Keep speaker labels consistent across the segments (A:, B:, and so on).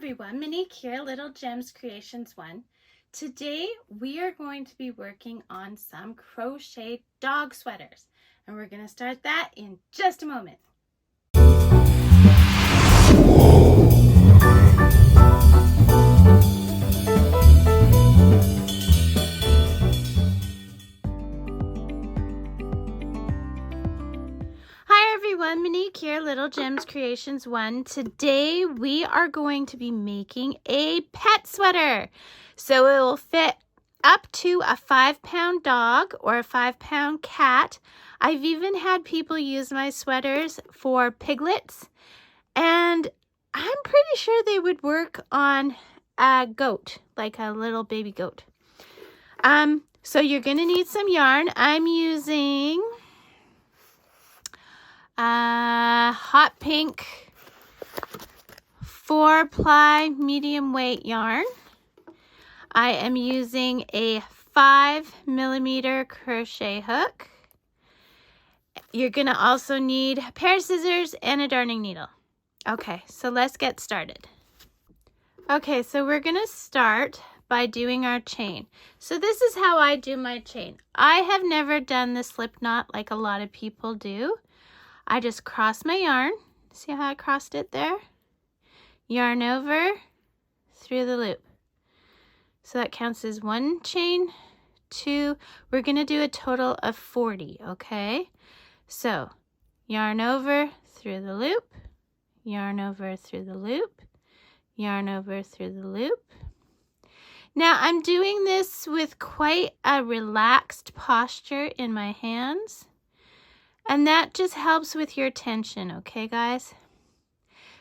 A: everyone, Monique here, Little Gems Creations 1. Today we are going to be working on some crochet dog sweaters, and we're going to start that in just a moment. Hi everyone, Monique here, Little Gems Creations 1. Today we are going to be making a pet sweater. So it will fit up to a 5-pound dog or a 5-pound cat. I've even had people use my sweaters for piglets, and I'm pretty sure they would work on a goat, like a little baby goat. So you're going to need some yarn. I'm using hot pink 4-ply medium weight yarn. I am using a 5mm crochet hook. You're going to also need a pair of scissors and a darning needle. Okay, so let's get started. Okay, so we're going to start by doing our chain. So this is how I do my chain. I have never done the slip knot like a lot of people do. I just cross my yarn. See how I crossed it there? Yarn over through the loop. So that counts as 1 chain, 2. We're going to do a total of 40, okay? So yarn over through the loop, yarn over through the loop, yarn over through the loop. Now I'm doing this with quite a relaxed posture in my hands. And that just helps with your tension, okay, guys?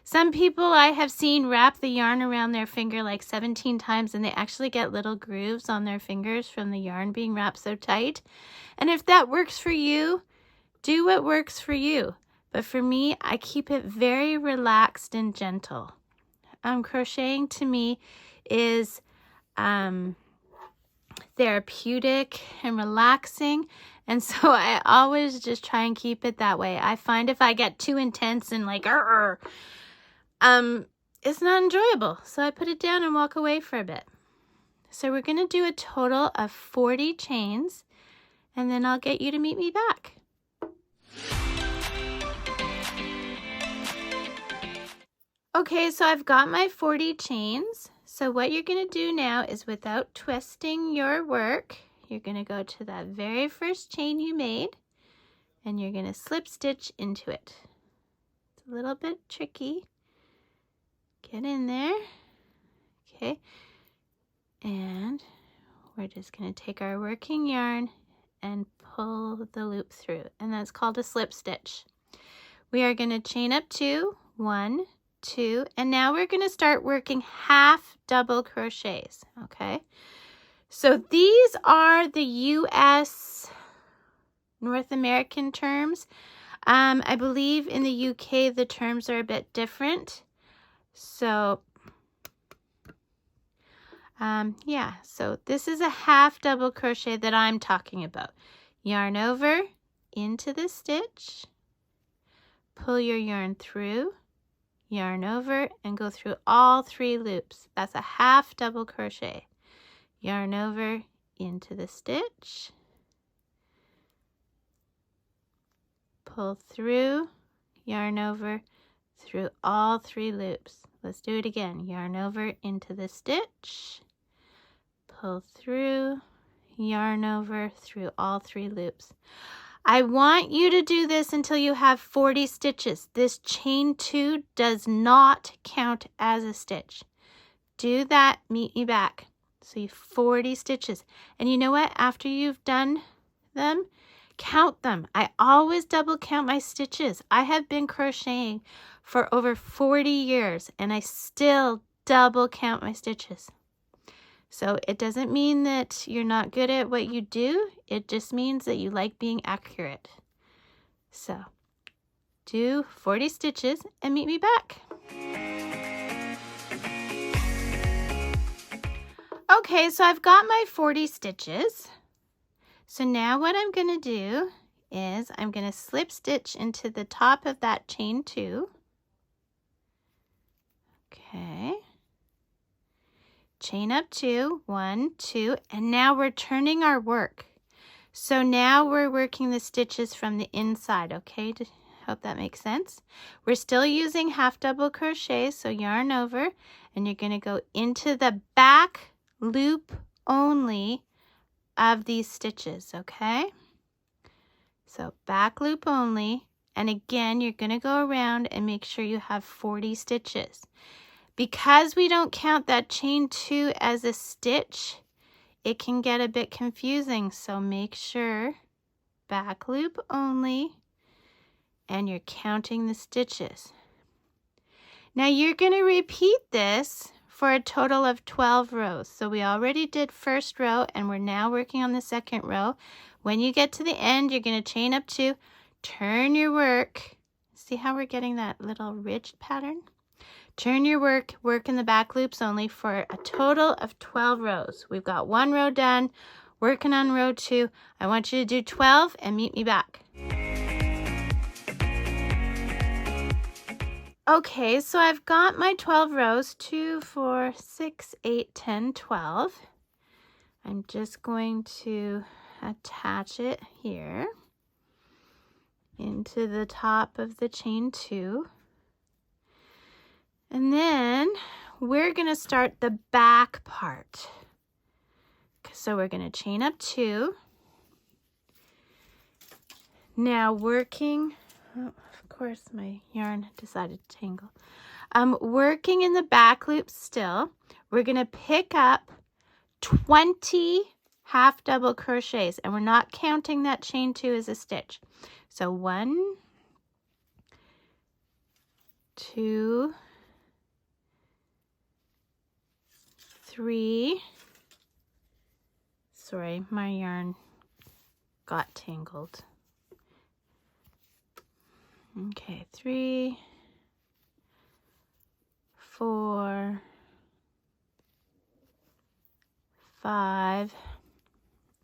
A: Some people I have seen wrap the yarn around their finger like 17 times, and they actually get little grooves on their fingers from the yarn being wrapped so tight. And if that works for you, do what works for you. But for me, I keep it very relaxed and gentle. Crocheting to me is therapeutic and relaxing, and so I always just try and keep it that way. I find if I get too intense and like it's not enjoyable, so I put it down and walk away for a bit. So we're going to do a total of 40 chains, and then I'll get you to meet me back. Okay, so I've got my 40 chains. So what you're going to do now is, without twisting your work, you're going to go to that very first chain you made, and you're going to slip stitch into it. It's a little bit tricky. Get in there. Okay. And we're just going to take our working yarn and pull the loop through, and that's called a slip stitch. We are going to chain up 2, 1, 2, and now we're going to start working half double crochets, okay? So these are the US North American terms. I believe in the UK the terms are a bit different. So yeah, so this is a half double crochet that I'm talking about. Yarn over into the stitch, pull your yarn through, yarn over, and go through all 3 loops. That's a half double crochet. Yarn over into the stitch, pull through, yarn over through all 3 loops. Let's do it again. Yarn over into the stitch, pull through, yarn over through all 3 loops. I want you to do this until you have 40 stitches. This chain 2 does not count as a stitch. Do that, meet me back. So you have 40 stitches. And you know what? After you've done them, count them. I always double count my stitches. I have been crocheting for over 40 years, and I still double count my stitches. So it doesn't mean that you're not good at what you do. It just means that you like being accurate. So do 40 stitches and meet me back. Okay, so I've got my 40 stitches. So now what I'm going to do is I'm going to slip stitch into the top of that chain 2. Okay. chain up 2, 1, 2, and now we're turning our work. So now we're working the stitches from the inside, okay? Hope that makes sense. We're still using half double crochet, so yarn over, and you're going to go into the back loop only of these stitches, okay? So back loop only, and again, you're going to go around and make sure you have 40 stitches. Because we don't count that chain 2 as a stitch, it can get a bit confusing, so make sure back loop only, and you're counting the stitches. Now you're going to repeat this for a total of 12 rows. So we already did first row, and we're now working on the second row. When you get to the end, you're going to chain up 2, turn your work. See how we're getting that little ridged pattern? Turn your work, work in the back loops only for a total of 12 rows. We've got 1 row done, working on row 2. I want you to do 12 and meet me back. Okay, so I've got my 12 rows, 2, 4, 6, 8, 10, 12. I'm just going to attach it here into the top of the chain 2. And then we're going to start the back part. So we're going to chain up 2. Now working, oh, of course my yarn decided to tangle. Working in the back loop still, we're going to pick up 20 half double crochets, and we're not counting that chain 2 as a stitch. So 1, 2, 3, sorry, my yarn got tangled. Okay, 3, 4, 5.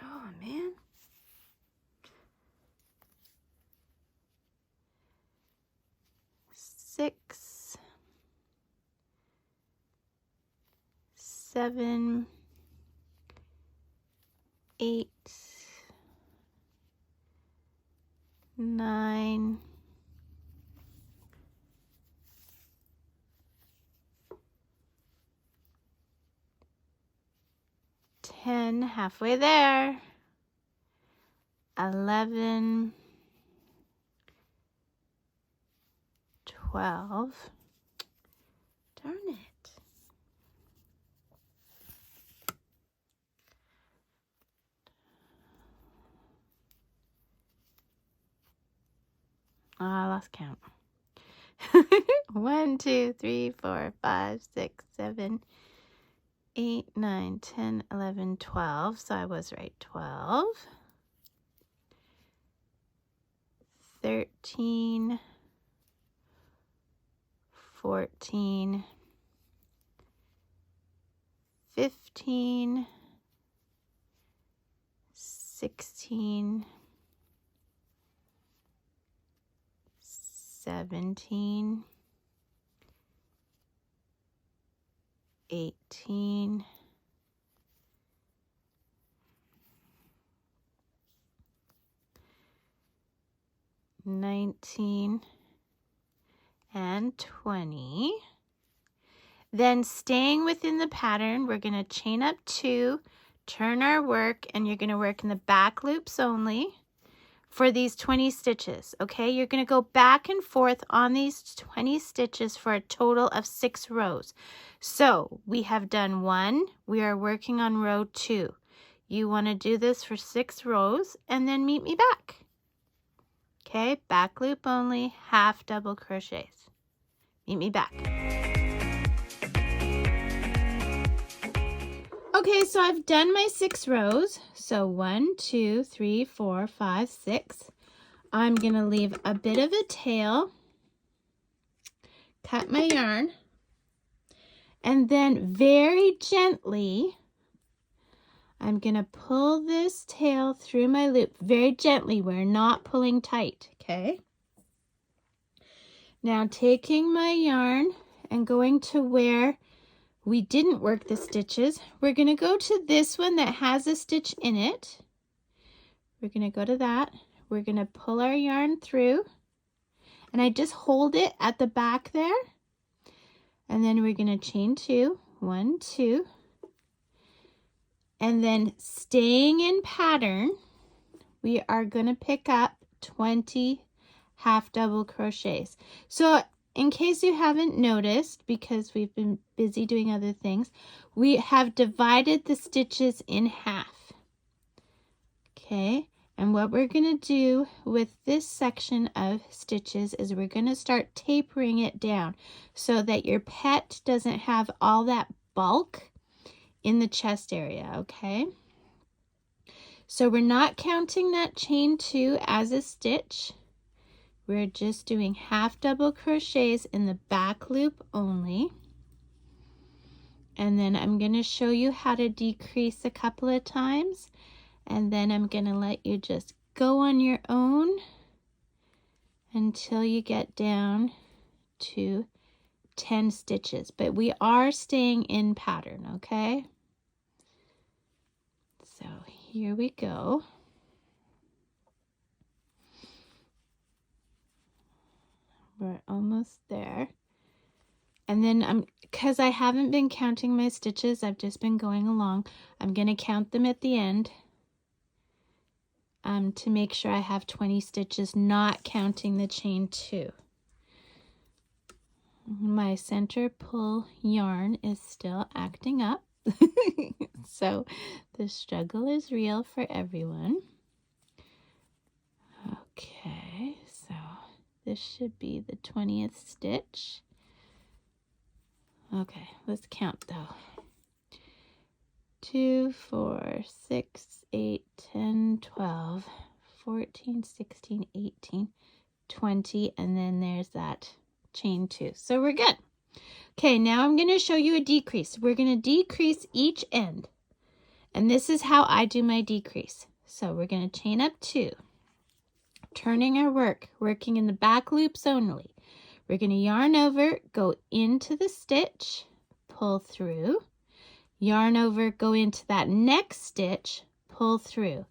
A: Oh man. 6, 7, 8, 9, 10, halfway there, 11, 12, darn it. Oh, I lost count. 1, 2, 3, 4, 5, 6, 7, 8, 9, 10, 11, 12. So I was right, 12. 13, 14, 15, 16, 17, 18, 19, and 20. Then staying within the pattern, we're going to chain up 2, turn our work, and you're going to work in the back loops only for these 20 stitches, okay? You're going to go back and forth on these 20 stitches for a total of 6 rows. So we have done 1, we are working on row 2. You want to do this for 6 rows and then meet me back. Okay, back loop only, half double crochets. Meet me back. Okay, so I've done my 6 rows. So 1, 2, 3, 4, 5, 6. I'm going to leave a bit of a tail, cut my yarn, and then very gently, I'm going to pull this tail through my loop. Very gently, we're not pulling tight, okay? Now taking my yarn and going to where we didn't work the stitches, we're going to go to this one that has a stitch in it. We're going to go to that. We're going to pull our yarn through, and I just hold it at the back there, and then we're going to chain 2, 1, 2, and then staying in pattern, we are going to pick up 20 half double crochets. So in case you haven't noticed, because we've been busy doing other things, we have divided the stitches in half. Okay, and what we're going to do with this section of stitches is we're going to start tapering it down so that your pet doesn't have all that bulk in the chest area, okay? So we're not counting that chain 2 as a stitch. We're just doing half double crochets in the back loop only. And then I'm going to show you how to decrease a couple of times. And then I'm going to let you just go on your own until you get down to 10 stitches. But we are staying in pattern, okay? So here we go. We're almost there. And then because I haven't been counting my stitches, I've just been going along. I'm going to count them at the end to make sure I have 20 stitches, not counting the chain 2. My center pull yarn is still acting up. So the struggle is real for everyone. Okay, so this should be the 20th stitch. Okay, let's count though. 2, 4, 6, 8, 10, 12, 14, 16, 18, 20, and then there's that chain 2. So we're good. Okay, now I'm going to show you a decrease. We're going to decrease each end. And this is how I do my decrease. So we're going to chain up 2. Turning our work, working in the back loops only. We're going to yarn over, go into the stitch, pull through, yarn over, go into that next stitch, pull through.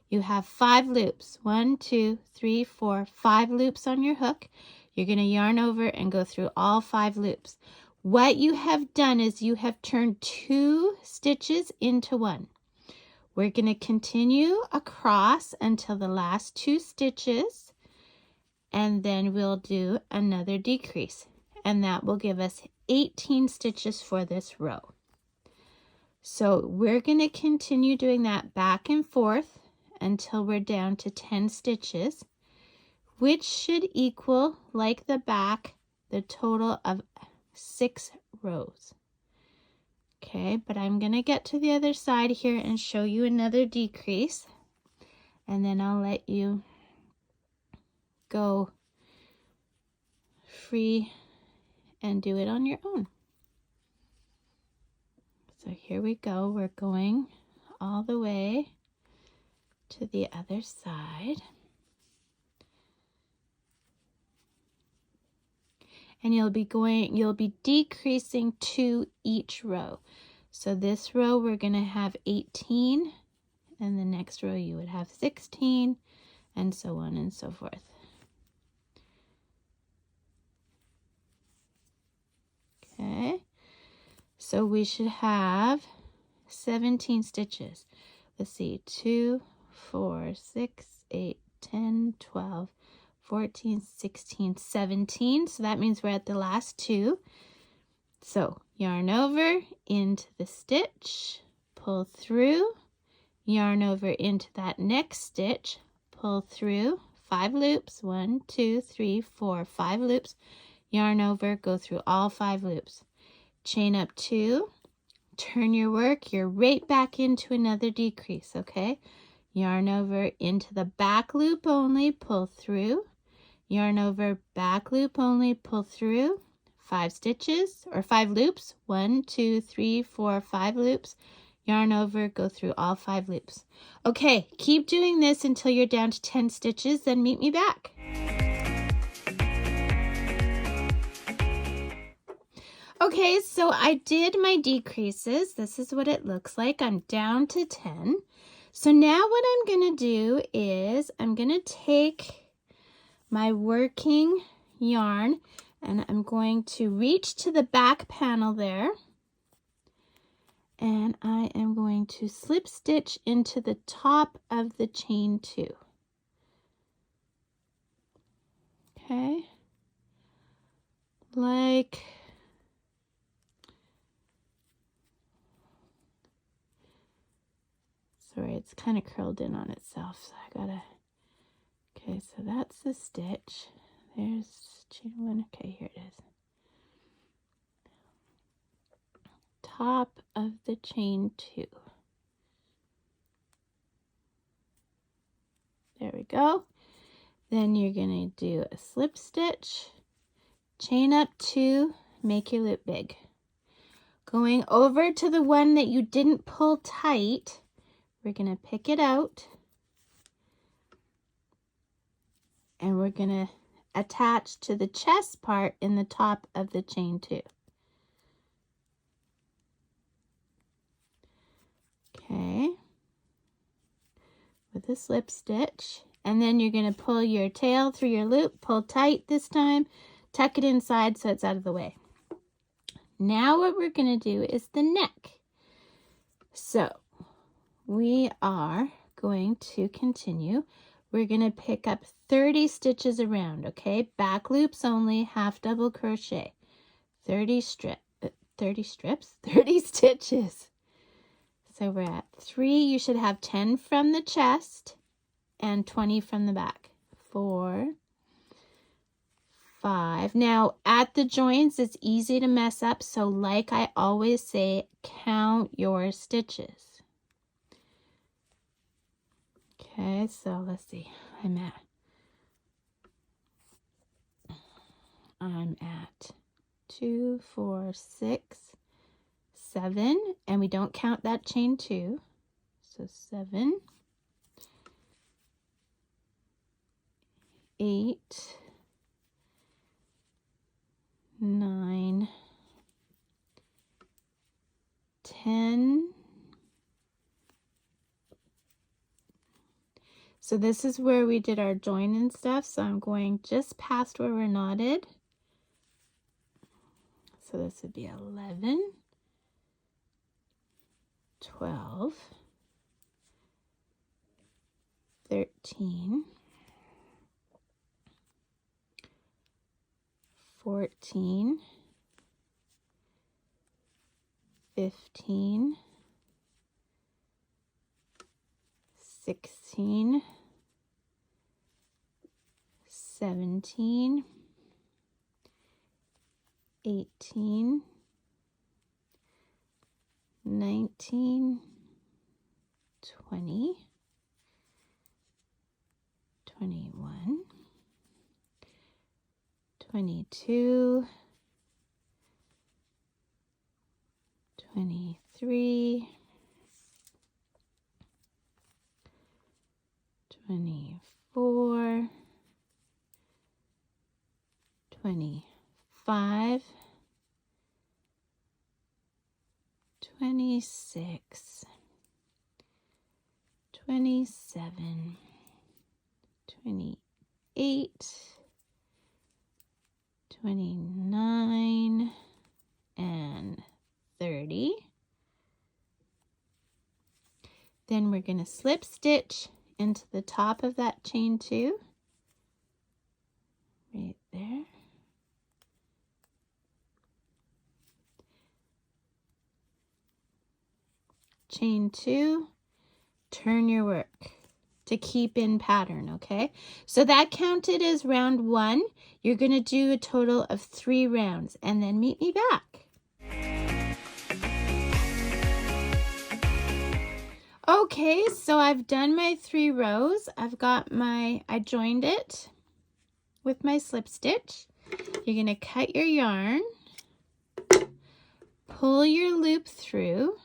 A: You have 5 loops. 1, 2, 3, 4, 5 loops on your hook. You're going to yarn over and go through all 5 loops. What you have done is you have turned 2 stitches into 1. We're going to continue across until the last 2 stitches, and then we'll do another decrease, and that will give us 18 stitches for this row. So we're going to continue doing that back and forth until we're down to 10 stitches, which should equal, like the back, the total of 6 rows. Okay, but I'm going to get to the other side here and show you another decrease, and then I'll let you go free and do it on your own. So here we go. We're going all the way to the other side. And you'll be decreasing 2 each row. So this row we're going to have 18, and the next row you would have 16, and so on and so forth. Okay, so we should have 17 stitches. Let's see, 2, 4, 6, 8, 10, 12, 14, 16, 17. So that means we're at the last 2. So yarn over into the stitch, pull through, yarn over into that next stitch, pull through, 5 loops, 1, 2, 3, 4, 5 loops, yarn over, go through all 5 loops, chain up 2, turn your work, you're right back into another decrease, okay? Yarn over into the back loop only, pull through, yarn over, back loop only, pull through, 5 stitches or 5 loops, 1, 2, 3, 4, 5 loops, yarn over, go through all 5 loops. Okay, keep doing this until you're down to 10 stitches, then meet me back. Okay, so I did my decreases. This is what it looks like. I'm down to 10. So now what I'm going to do is I'm going to take my working yarn and I'm going to reach to the back panel there. And I am going to slip stitch into the top of the chain 2. Okay. Like sorry, it's kind of curled in on itself, so I gotta, okay, so that's the stitch. There's chain 1, okay, here it is. Top of the chain 2. There we go. Then you're gonna do a slip stitch, chain up 2, make your loop big. Going over to the one that you didn't pull tight, we're gonna pick it out and we're gonna attach to the chest part in the top of the chain 2. Okay, with a slip stitch, and then you're going to pull your tail through your loop, pull tight this time, tuck it inside so it's out of the way. Now what we're going to do is the neck. So we are going to continue. We're going to pick up 30 stitches around, okay? Back loops only, half double crochet. 30 stitches. So we're at 3. You should have 10 from the chest and 20 from the back. 4, 5. Now at the joints, it's easy to mess up. So like I always say, count your stitches. Okay, so let's see. I'm at 2, 4, 6, 7, and we don't count that chain 2. So 7, 8, 9, 10. So this is where we did our join and stuff. So I'm going just past where we're knotted. So this would be 11, 12, 13, 14, 15, 16, 17, 18, 19, 20, 21, 22, 23, 24, 25, 26, 27, 28, 29, and 30. Then we're going to slip stitch into the top of that chain 2, right there. Chain 2, turn your work to keep in pattern, okay? So that counted as round 1. You're going to do a total of 3 rounds and then meet me back. Okay, so I've done my 3 rows. I joined it with my slip stitch. You're going to cut your yarn, pull your loop through,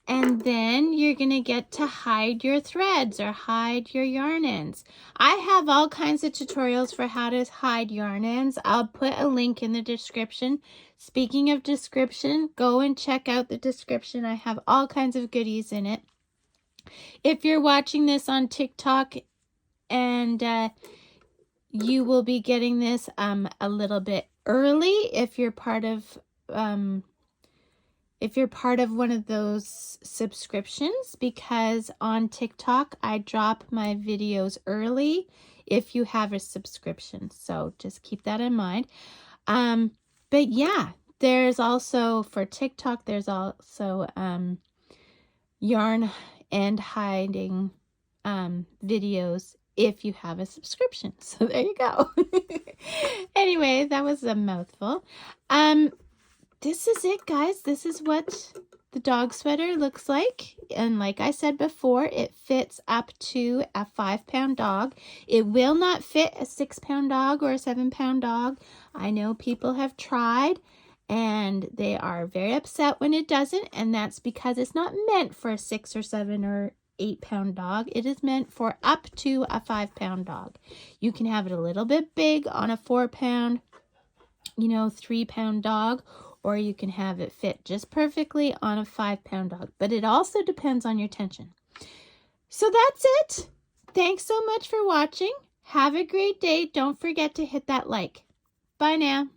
A: And then you're going to get to hide your threads or hide your yarn ends. I have all kinds of tutorials for how to hide yarn ends. I'll put a link in the description. Speaking of description, go and check out the description. I have all kinds of goodies in it. If you're watching this on TikTok, and you will be getting this a little bit early if you're part of one of those subscriptions, because on TikTok I drop my videos early if you have a subscription. So just keep that in mind. But yeah, there's also for TikTok, there's also yarn and hiding videos if you have a subscription. So there you go. Anyway, that was a mouthful. This is it, guys. This is what the dog sweater looks like. And like I said before, it fits up to a 5-pound dog. It will not fit a 6-pound dog or a 7-pound dog. I know people have tried and they are very upset when it doesn't, and that's because it's not meant for a 6 or 7 or 8-pound dog. It is meant for up to a 5-pound dog. You can have it a little bit big on a 4-pound, 3-pound dog, or you can have it fit just perfectly on a 5-pound dog. But it also depends on your tension. So that's it. Thanks so much for watching. Have a great day. Don't forget to hit that like. Bye now.